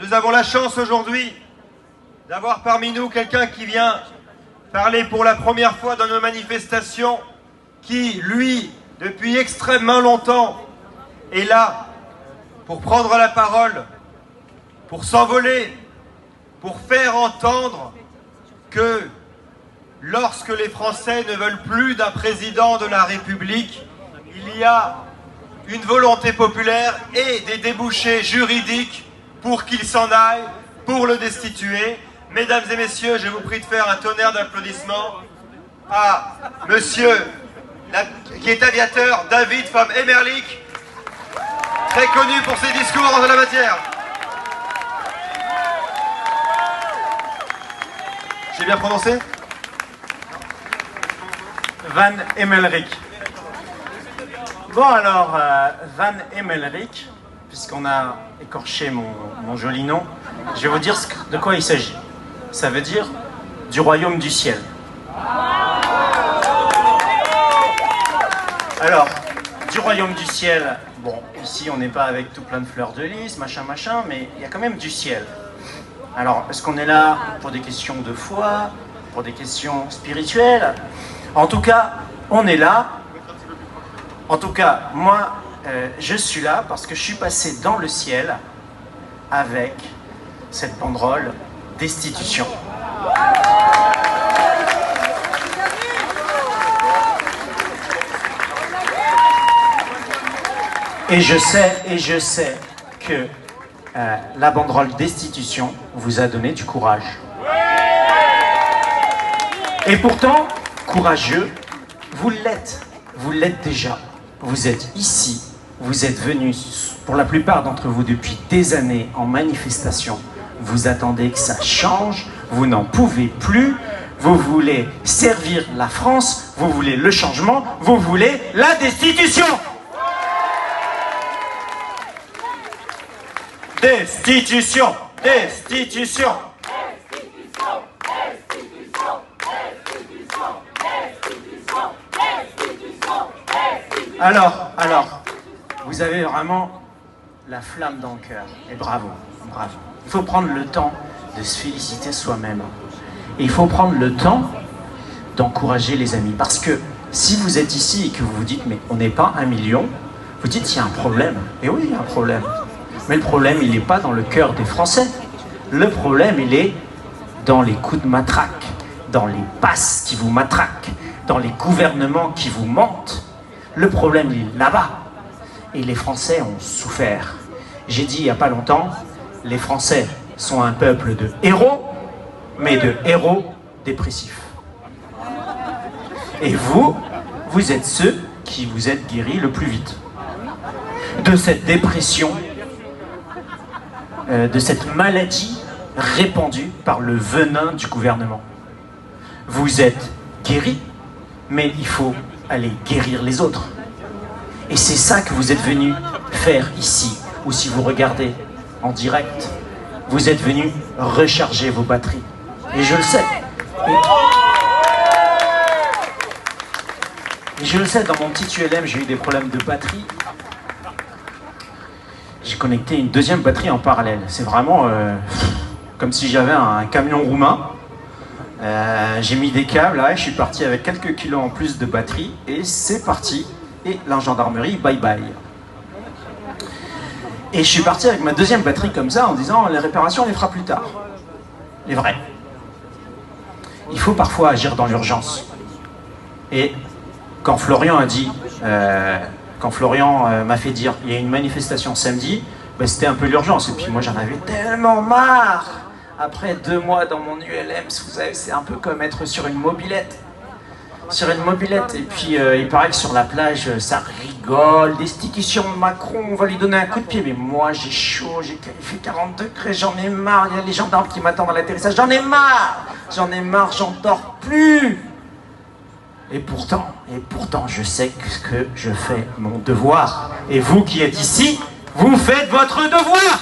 nous avons la chance aujourd'hui d'avoir parmi nous quelqu'un qui vient parler pour la première fois dans nos manifestations, qui, lui, depuis extrêmement longtemps, est là pour prendre la parole, pour s'envoler, pour faire entendre que lorsque les Français ne veulent plus d'un président de la République, il y a une volonté populaire et des débouchés juridiques pour qu'il s'en aille, pour le destituer. Mesdames et messieurs, je vous prie de faire un tonnerre d'applaudissements à monsieur, qui est aviateur, David van Emmerich, très connu pour ses discours en la matière. J'ai bien prononcé? Van Emmerich. Bon alors, Van Emmerich, puisqu'on a écorché mon joli nom, je vais vous dire de quoi il s'agit. Ça veut dire du royaume du ciel. Alors, du royaume du ciel, bon, ici on n'est pas avec tout plein de fleurs de lys, machin, mais il y a quand même du ciel. Alors, est-ce qu'on est là pour des questions de foi, pour des questions spirituelles? En tout cas, on est là. En tout cas, moi, je suis là parce que je suis passé dans le ciel avec cette banderole destitution. Et je sais que la banderole destitution vous a donné du courage. Et pourtant, courageux, vous l'êtes déjà. Vous êtes ici, vous êtes venus, pour la plupart d'entre vous, depuis des années en manifestation. Vous attendez que ça change, vous n'en pouvez plus, vous voulez servir la France, vous voulez le changement, vous voulez la destitution. Destitution, destitution. Alors, vous avez vraiment la flamme dans le cœur, et bravo, bravo. Il faut prendre le temps de se féliciter soi-même. Et il faut prendre le temps d'encourager les amis. Parce que si vous êtes ici et que vous vous dites, mais on n'est pas 1 million, vous dites, il y a un problème. Et oui, il y a un problème. Mais le problème, il n'est pas dans le cœur des Français. Le problème, il est dans les coups de matraque, dans les passes qui vous matraquent, dans les gouvernements qui vous mentent. Le problème, il est là-bas. Et les Français ont souffert. J'ai dit il n'y a pas longtemps, les Français sont un peuple de héros, mais de héros dépressifs. Et vous, vous êtes ceux qui vous êtes guéris le plus vite de cette dépression, de cette maladie répandue par le venin du gouvernement. Vous êtes guéris, mais il faut aller guérir les autres. Et c'est ça que vous êtes venus faire ici, ou si vous regardez en direct, vous êtes venus recharger vos batteries. Et je le sais. Et je le sais, dans mon petit ULM, j'ai eu des problèmes de batterie. J'ai connecté une deuxième batterie en parallèle. C'est vraiment comme si j'avais un camion roumain. J'ai mis des câbles, là, et je suis parti avec quelques kilos en plus de batterie, et c'est parti. Et la gendarmerie, bye bye. Et je suis parti avec ma deuxième batterie comme ça, en disant, les réparations, on les fera plus tard. Les vrais. Il faut parfois agir dans l'urgence. Et quand Florian a dit, quand Florian m'a fait dire, il y a une manifestation samedi, ben, c'était un peu l'urgence. Et puis moi, j'en avais tellement marre. Après 2 mois dans mon ULM, vous savez, c'est un peu comme être sur une mobilette. Et puis il paraît que sur la plage, ça rigole, destitution de Macron, on va lui donner un coup de pied. Mais moi, j'ai chaud, il fait 40 degrés, j'en ai marre, il y a les gendarmes qui m'attendent à l'atterrissage, j'en ai marre, j'en dors plus. Et pourtant, je sais que je fais mon devoir. Et vous qui êtes ici, vous faites votre devoir.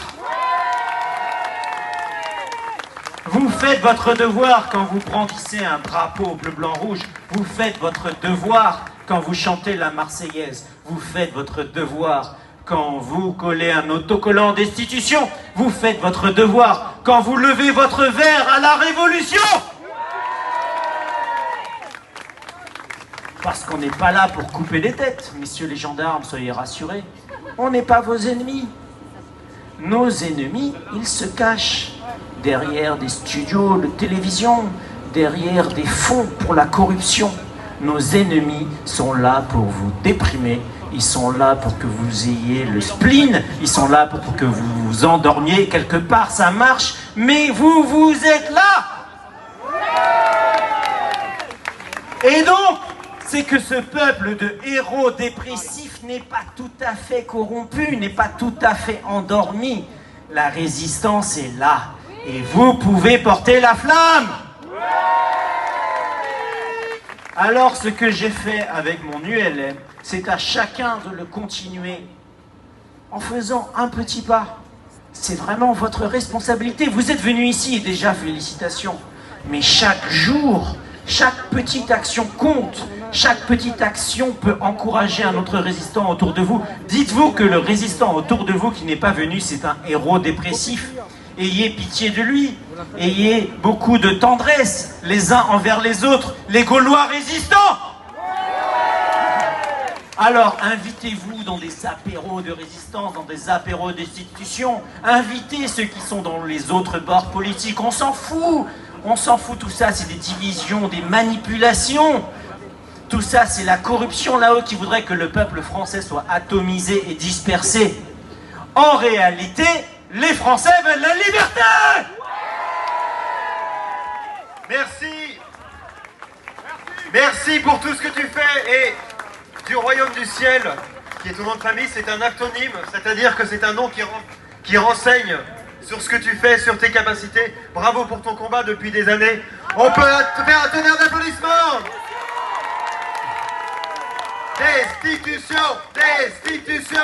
Vous faites votre devoir quand vous brandissez un drapeau bleu, blanc, rouge. Vous faites votre devoir quand vous chantez la Marseillaise. Vous faites votre devoir Quand vous collez un autocollant destitution, vous faites votre devoir. Quand vous levez votre verre à la révolution, parce qu'on n'est pas là pour couper les têtes, messieurs les gendarmes, soyez rassurés. On n'est pas vos ennemis. Nos ennemis, ils se cachent derrière des studios de télévision, derrière des fonds pour la corruption. Nos ennemis sont là pour vous déprimer, ils sont là pour que vous ayez le spleen, ils sont là pour que vous vous endormiez quelque part, ça marche, mais vous, vous êtes là. Et donc, c'est que ce peuple de héros dépressifs n'est pas tout à fait corrompu, n'est pas tout à fait endormi. La résistance est là, et vous pouvez porter la flamme. Alors ce que j'ai fait avec mon ULM, c'est à chacun de le continuer en faisant un petit pas. C'est vraiment votre responsabilité. Vous êtes venus ici, déjà félicitations. Mais chaque jour, chaque petite action compte. Chaque petite action peut encourager un autre résistant autour de vous. Dites-vous que le résistant autour de vous qui n'est pas venu, c'est un héros dépressif. Ayez pitié de lui, ayez beaucoup de tendresse les uns envers les autres, les Gaulois résistants. Alors invitez-vous dans des apéros de résistance, dans des apéros d'institution, invitez ceux qui sont dans les autres bords politiques, on s'en fout, tout ça c'est des divisions, des manipulations. Tout ça, c'est la corruption là-haut qui voudrait que le peuple français soit atomisé et dispersé. En réalité, les Français veulent la liberté! Merci. Merci pour tout ce que tu fais. Et du royaume du ciel, qui est ton nom de famille, c'est un acronyme, c'est-à-dire que c'est un nom qui renseigne sur ce que tu fais, sur tes capacités. Bravo pour ton combat depuis des années. On peut te faire un tonnerre d'applaudissements. Destitution, destitution.